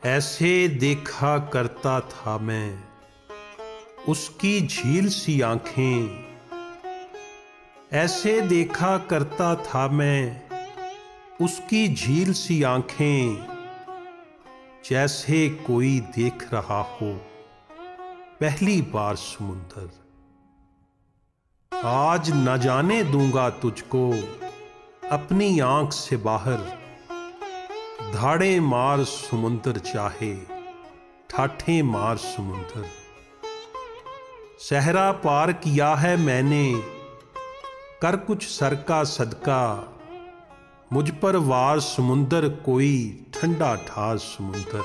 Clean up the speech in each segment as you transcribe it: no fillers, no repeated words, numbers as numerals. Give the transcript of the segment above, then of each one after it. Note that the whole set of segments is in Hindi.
ऐसे देखा करता था मैं उसकी झील सी आंखें, ऐसे देखा करता था मैं उसकी झील सी आंखें, जैसे कोई देख रहा हो पहली बार समुंदर। आज न जाने दूंगा तुझको अपनी आंख से बाहर, धाड़े मार समुंदर चाहे ठाठे मार समुंदर। सहरा पार किया है मैंने कर कुछ सर का सदका, मुझ पर वार समुंदर कोई ठंडा ठार समुंदर।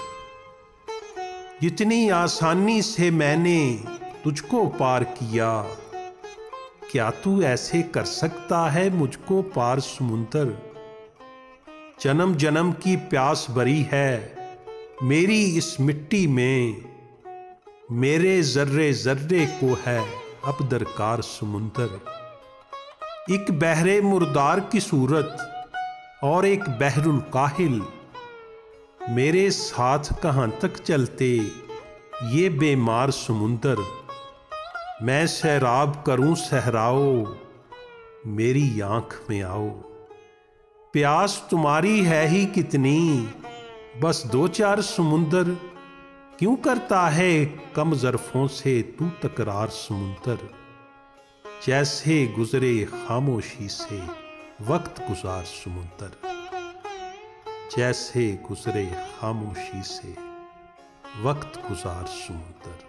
जितनी आसानी से मैंने तुझको पार किया, क्या तू ऐसे कर सकता है मुझको पार समुंदर। जन्म जन्म की प्यास भरी है मेरी इस मिट्टी में, मेरे जर्रे जर्रे को है अब दरकार समुंदर। एक बहरे मुर्दार की सूरत और एक बहरुल काहिल, मेरे साथ कहां तक चलते ये बेमार समुंदर। मैं सैराब करूं सहराओ मेरी आंख में आओ, प्यास तुम्हारी है ही कितनी बस दो चार समुंदर। क्यों करता है कम ज़र्फ़ों से तू तकरार समुंदर। जैसे गुजरे खामोशी से वक्त गुजार समुंदर, जैसे गुजरे खामोशी से वक्त गुजार समुंदर।